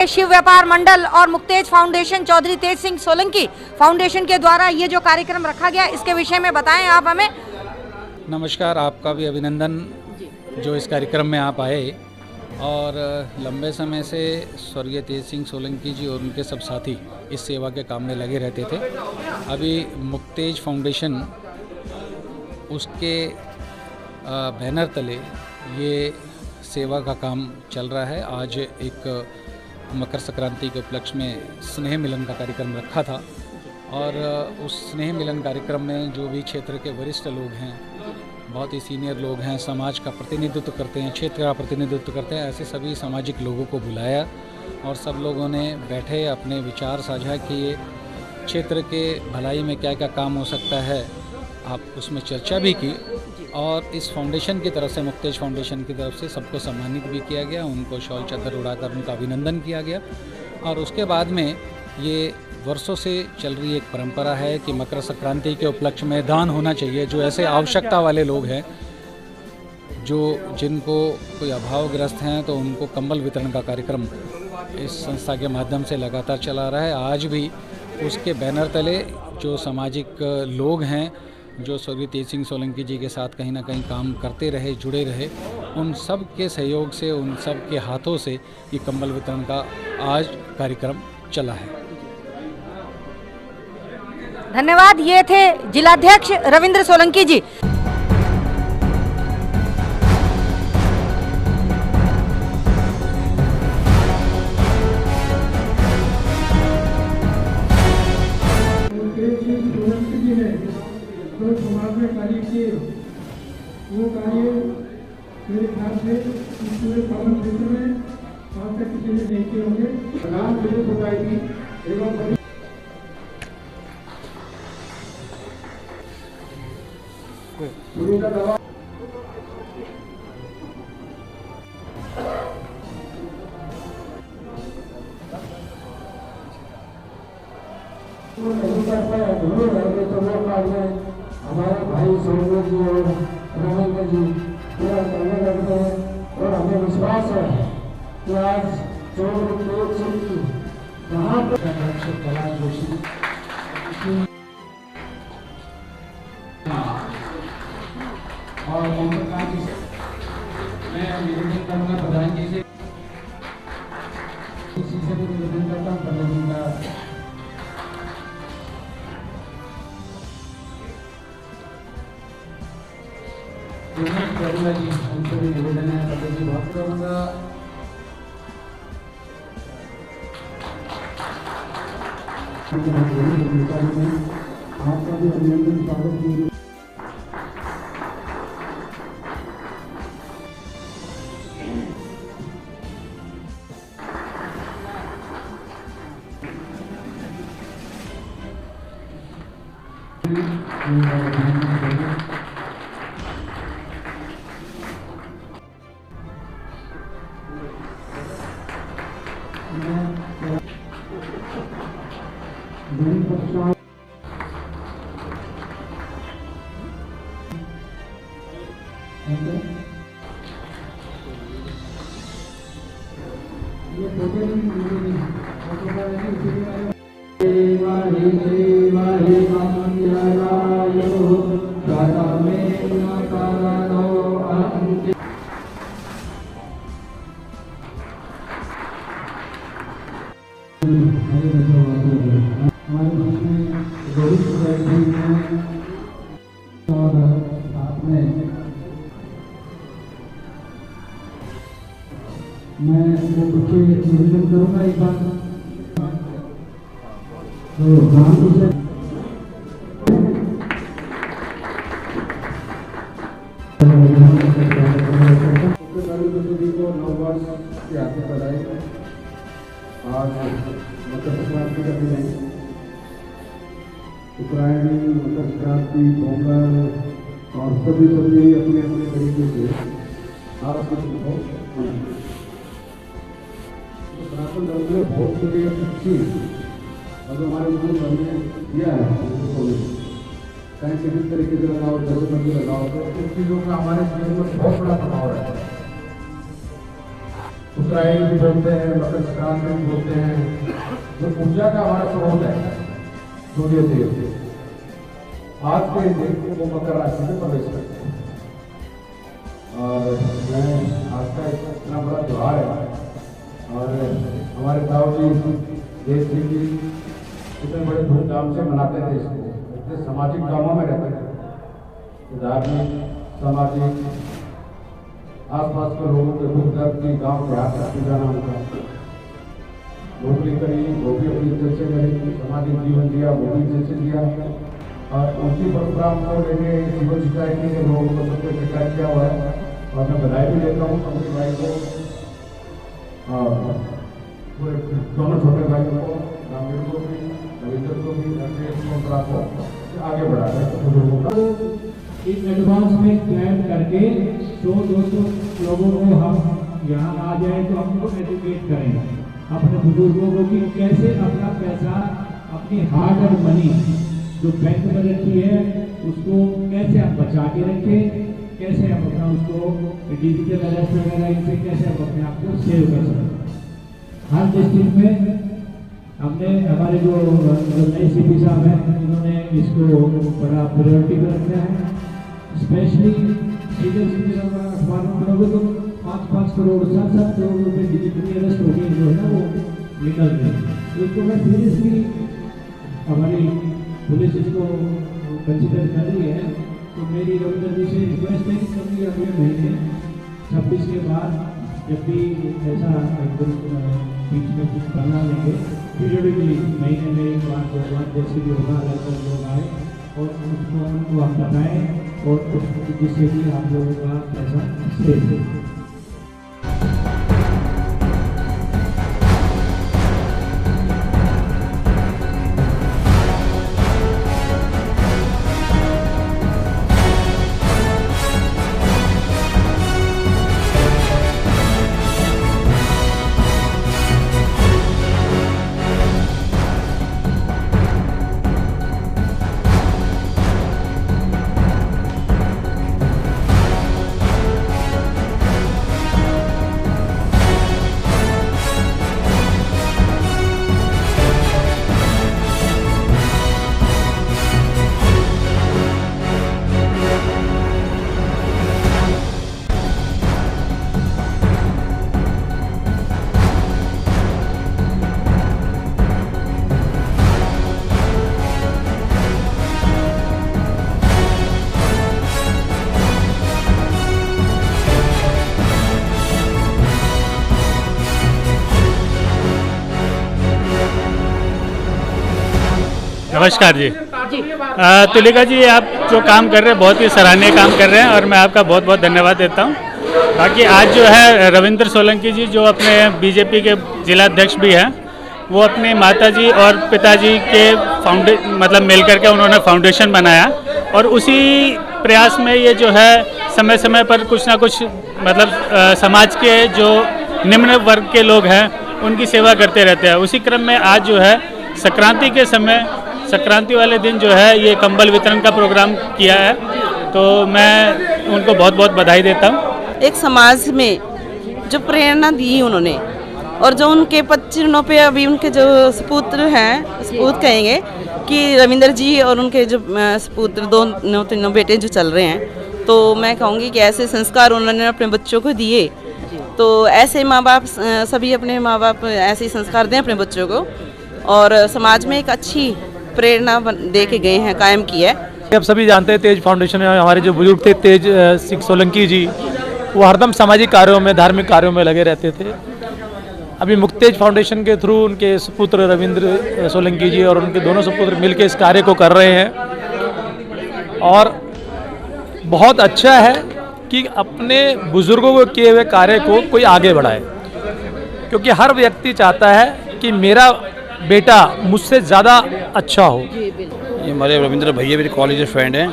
शिव व्यापार मंडल और मुक्तेज फाउंडेशन चौधरी तेज सिंह सोलंकी फाउंडेशन के द्वारा ये जो कार्यक्रम रखा गया, इसके विषय में बताएं आप हमें। नमस्कार, आपका भी अभिनंदन जो इस कार्यक्रम में आप आए। और लंबे समय से स्वर्गीय तेज सिंह सोलंकी जी और उनके सब साथी इस सेवा के काम में लगे रहते थे। अभी मुक्तेज फाउंडेशन उसके बैनर तले ये सेवा का काम चल रहा है। आज एक मकर संक्रांति के उपलक्ष्य में स्नेह मिलन का कार्यक्रम रखा था और उस स्नेह मिलन कार्यक्रम में जो भी क्षेत्र के वरिष्ठ लोग हैं, बहुत ही सीनियर लोग हैं, समाज का प्रतिनिधित्व करते हैं, क्षेत्र का प्रतिनिधित्व करते हैं, ऐसे सभी सामाजिक लोगों को बुलाया और सब लोगों ने बैठे अपने विचार साझा किए। क्षेत्र के भलाई में क्या क्या काम हो सकता है, आप उसमें चर्चा भी की और इस फाउंडेशन की तरफ से, मुक्तेज फाउंडेशन की तरफ से सबको सम्मानित भी किया गया। उनको शॉल चादर उड़ाकर उनका अभिनंदन किया गया। और उसके बाद में ये वर्षों से चल रही एक परंपरा है कि मकर संक्रांति के उपलक्ष्य में दान होना चाहिए। जो ऐसे आवश्यकता वाले लोग हैं, जिनको कोई अभावग्रस्त हैं, तो उनको कंबल वितरण का कार्यक्रम इस संस्था के माध्यम से लगातार चला रहा है। आज भी उसके बैनर तले जो सामाजिक लोग हैं, जो स्वर्गीय तेज सिंह सोलंकी जी के साथ कहीं ना कहीं काम करते रहे, जुड़े रहे, उन सब के सहयोग से, उन सब के हाथों से ये कंबल वितरण का आज कार्यक्रम चला है। धन्यवाद। ये थे जिलाध्यक्ष रविंद्र सोलंकी जी। जो समाज में कार्य किए वो कार्य मेरे ख्याल से इस पूरे पावन क्षेत्र में आज तक किसी ने नहीं किए होंगे। प्रधान विद्युत सोसाइटी एवं शुरू का दवा नहीं कर पाए, भूल रहेंगे तो वो कार्य हमारे भाई सोनू जी और रविंद्र जी पूरा करने लगते हैं। और हमें विश्वास है कि आज चौधरी तेज सिंह जी यहाँ पर कला जोशी और ममता जी से मैं निवेदन करूँगा, प्रधान जी से इसी से भी निवेदन करता हूँ, प्रधान का करूँगा जी, उनसे भी निवेदन है, पटेल जी बहुत करूँगा। आपका भी अभिनंदन, स्वागत कीजिए। मैं कुछ निवेदन करूँगा एक बार तो राम जी से को नववर्ष के हाथों बधाई। आज मकर संक्रांति का दिन है। उत्तरायणी, मकर संक्रांति, पोंगल और सभी अपने अपने तरीके से भारत में सनातन धर्म में भोग के लिए अच्छी और हमारे गुरु धर्म ने दिया है, कहीं किसी तरीके से लगाओ, जरूरत लगाओ, तो इन चीज़ों का हमारे जीवन में बहुत बड़ा प्रभाव रहता है। उत्तरायण भी बोलते हैं, मकर संक्रांति भी बोलते हैं। जो ऊर्जा का हमारा स्रोत है सूर्य देव, आज के दिन वो मकर राशि में प्रवेश करते हैं। और मैं आज का इतना बड़ा त्योहार है और हमारे ताऊ जी देश जी इतने बड़े धूमधाम से मनाते थे इसको, इतने सामाजिक कामों में रहते थे, धार्मिक सामाजिक आसपास के लोगों के दुख दर्द की गाँव देहात का पूजा नाम का नौकरी करी, वो भी अपनी तरह से करी, सामाजिक जीवन दिया, वो भी तरह से दिया। और उनकी परंपरा को लेके जीवन सोसाइटी के लोगों को सबको स्वीकार किया हुआ है और मैं बधाई भी देता हूँ अपने भाई को, पूरे दोनों छोटे भाइयों को, रामवीर को भी, रविंद्र को भी, परंपरा को आगे बढ़ा रहे हैं। इस एडवांस में प्लान करके 100-200 लोगों को हम यहाँ आ जाए तो हमको एजुकेट करें अपने बुजुर्गों को कि कैसे अपना पैसा, अपनी हार्ड अर्न मनी जो बैंक में रखी है उसको कैसे हम बचा के रखें, कैसे हम अपना उसको डिजिटल अरेस्ट वगैरह इनसे कैसे हम अपने आप को सेव कर सकते। हर डिस्ट्रिक्ट में हमने हमारे जो नए सीपी साहब हैं उन्होंने इसको बड़ा प्रायोरिटी पर रखा है। स्पेशली सीधे अखबारों में पढ़ोगे तो 5-5 करोड़ 7-7 करोड़ रुपये डिजिटली अरेस्ट हो गए जो है ना वो निकल गए। तो इसको मैं सीरियसली हमारी पुलिस इसको कंसिडर कर रही है। तो मेरी रविंद्र जी से रिक्वेस्ट है कि कभी अगले महीने 26 के बाद जब भी ऐसा बीच में कुछ करना लेंगे पीरियडिकली महीने में एक बार 2 बार जैसे भी होगा अलग लोग आए और उसको उनको हम बताएँ और जिससे कि आप लोगों का पैसा सेव हो। नमस्कार जी। तुलिका जी, आप जो काम कर रहे हैं बहुत ही सराहनीय काम कर रहे हैं और मैं आपका बहुत बहुत धन्यवाद देता हूं। बाकी आज जो है रविंद्र सोलंकी जी जो अपने बीजेपी के जिला अध्यक्ष भी हैं, वो अपनी माताजी और पिताजी के मतलब मिल करके उन्होंने फाउंडेशन बनाया और उसी प्रयास में ये जो है समय समय पर कुछ ना कुछ मतलब समाज के जो निम्न वर्ग के लोग हैं उनकी सेवा करते रहते हैं। उसी क्रम में आज जो है संक्रांति के समय, संक्रांति वाले दिन जो है ये कंबल वितरण का प्रोग्राम किया है, तो मैं उनको बहुत बहुत बधाई देता हूँ। एक समाज में जो प्रेरणा दी उन्होंने और जो उनके पच्चीनों पे अभी उनके जो सपूत्र हैं, सपूत कहेंगे कि रविंद्र जी और उनके जो सपूत्र 2-3 बेटे जो चल रहे हैं, तो मैं कहूँगी कि ऐसे संस्कार उन्होंने अपने बच्चों को दिए। तो ऐसे माँ बाप सभी अपने माँ बाप ऐसे ही संस्कार दें अपने बच्चों को और समाज में एक अच्छी प्रेरणा दे के गए हैं, कायम की है। अब सभी जानते हैं तेज फाउंडेशन में हमारे जो बुजुर्ग थे तेज सिंह सोलंकी जी, वो हरदम सामाजिक कार्यों में, धार्मिक कार्यों में लगे रहते थे। अभी मुक्तेज फाउंडेशन के थ्रू उनके सुपुत्र रविंद्र सोलंकी जी और उनके दोनों सुपुत्र मिलकर इस कार्य को कर रहे हैं और बहुत अच्छा है कि अपने बुजुर्गों को किए हुए कार्य को कोई आगे बढ़ाए, क्योंकि हर व्यक्ति चाहता है कि मेरा बेटा मुझसे ज़्यादा अच्छा हो। ये हमारे रविंद्र भैया मेरे कॉलेज फ्रेंड हैं,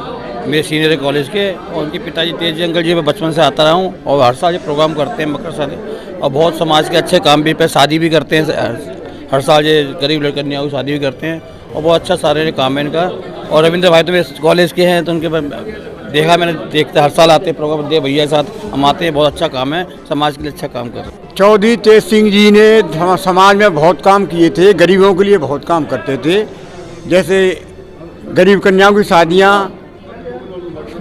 मेरे सीनियर है कॉलेज के, और उनके पिताजी तेज अंकल जी मैं बचपन से आता रहा हूँ और हर साल ये प्रोग्राम करते हैं मकर शादी, और बहुत समाज के अच्छे काम भी पे शादी भी करते हैं। हर साल ये गरीब लड़कियाँ को शादी भी करते हैं और बहुत अच्छा सारे काम है इनका। और रविंद्र भाई तो मेरे कॉलेज के हैं, तो उनके देखा मैंने, देखते हर साल आते प्रोग्राम दे भैया के साथ हम आते हैं, बहुत अच्छा काम है, समाज के लिए अच्छा काम कर रहे हैं। चौधरी तेज सिंह जी ने समाज में बहुत काम किए थे, गरीबों के लिए बहुत काम करते थे। जैसे गरीब कन्याओं की शादियाँ,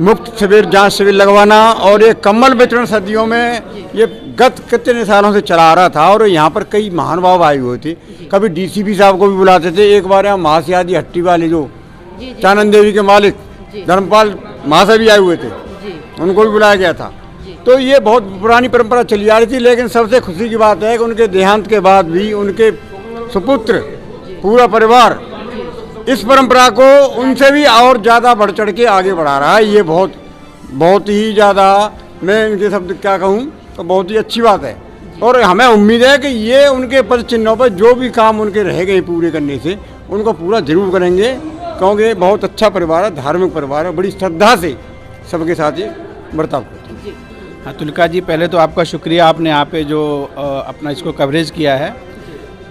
मुफ्त शिविर, जांच शिविर लगवाना, और ये कम्बल वितरण सदियों में ये गत कितने सालों से चला आ रहा था। और यहाँ पर कई महानुभाव आए हुए थे, कभी डीसीपी साहब को भी बुलाते थे। एक बार यहाँ महासियादी हट्टी वाले जो चानन देवी के मालिक धर्मपाल महाशय भी आए हुए थे, उनको भी बुलाया गया था। तो ये बहुत पुरानी परंपरा चली आ रही थी। लेकिन सबसे खुशी की बात है कि उनके देहांत के बाद भी उनके सुपुत्र, पूरा परिवार इस परंपरा को उनसे भी और ज़्यादा बढ़ चढ़ के आगे बढ़ा रहा है। ये बहुत ही ज़्यादा, मैं इनके शब्द क्या कहूँ, तो बहुत ही अच्छी बात है। और हमें उम्मीद है कि ये उनके पद चिन्हों पर जो भी काम उनके रह गए पूरे करने से, उनको पूरा जरूर करेंगे, क्योंकि बहुत अच्छा परिवार है, धार्मिक परिवार है, बड़ी श्रद्धा से सबके साथ ये बर्ताव करते हैं। हाँ तुलिका जी, पहले तो आपका शुक्रिया, आपने यहाँ पे जो अपना इसको कवरेज किया है।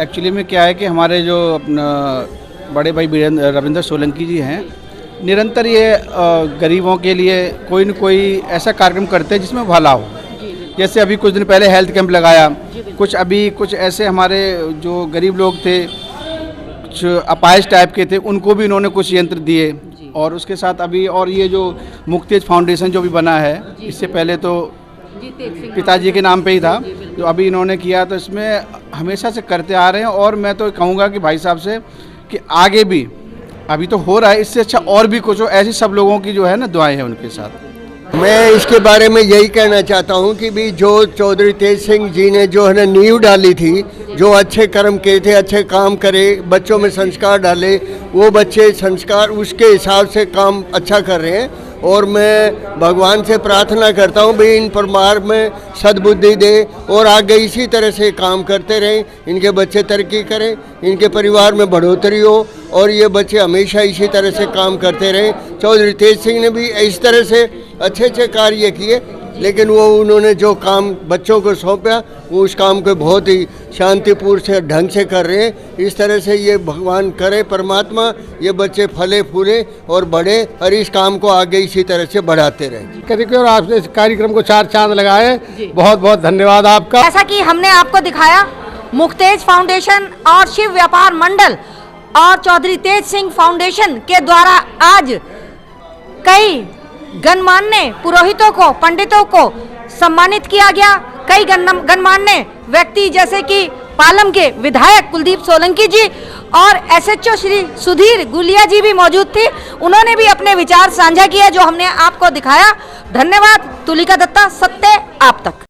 एक्चुअली में क्या है कि हमारे जो अपना बड़े भाई रविंद्र सोलंकी जी हैं, निरंतर ये गरीबों के लिए कोई न कोई ऐसा कार्यक्रम करते हैं जिसमें भला हो। जैसे अभी कुछ दिन पहले हेल्थ कैंप लगाया, कुछ ऐसे हमारे जो गरीब लोग थे, कुछ अपाहिज टाइप के थे, उनको भी इन्होंने कुछ यंत्र दिए। और उसके साथ अभी और ये जो मुक्तेज फाउंडेशन जो भी बना है, इससे पहले तो पिताजी के नाम पे ही था, जो अभी इन्होंने किया, तो इसमें हमेशा से करते आ रहे हैं। और मैं तो कहूँगा कि भाई साहब से कि आगे भी, अभी तो हो रहा है, इससे अच्छा और भी कुछ हो। ऐसी सब लोगों की जो है ना दुआएं हैं उनके साथ। मैं इसके बारे में यही कहना चाहता हूं कि भी जो चौधरी तेज सिंह जी ने जो है ना नींव डाली थी, जो अच्छे कर्म किए थे, अच्छे काम करे, बच्चों में संस्कार डाले, वो बच्चे संस्कार उसके हिसाब से काम अच्छा कर रहे हैं। और मैं भगवान से प्रार्थना करता हूँ भाई इन परिवार में सद्बुद्धि दे और आगे इसी तरह से काम करते रहें, इनके बच्चे तरक्की करें, इनके परिवार में बढ़ोतरी हो और ये बच्चे हमेशा इसी तरह से काम करते रहें। चौधरी तेज सिंह ने भी इस तरह से अच्छे कार्य किए, लेकिन वो उन्होंने जो काम बच्चों को सौंपा, वो उस काम को बहुत ही शांतिपूर्ण से ढंग से कर रहे हैं। इस तरह से ये भगवान करे, परमात्मा ये बच्चे फले फूले और बढ़े और इस काम को आगे इसी तरह से बढ़ाते रहें। और आपने इस कार्यक्रम को 4 चांद लगाए, बहुत बहुत धन्यवाद आपका। जैसा कि हमने आपको दिखाया, मुक्तेज फाउंडेशन और शिव व्यापार मंडल और चौधरी तेज सिंह फाउंडेशन के द्वारा आज कई गणमान्य पुरोहितों को, पंडितों को सम्मानित किया गया। कई गणमान्य व्यक्ति जैसे कि पालम के विधायक कुलदीप सोलंकी जी और एसएचओ श्री सुधीर गुलिया जी भी मौजूद थे। उन्होंने भी अपने विचार साझा किए जो हमने आपको दिखाया। धन्यवाद। तुलिका दत्ता, सत्य आप तक।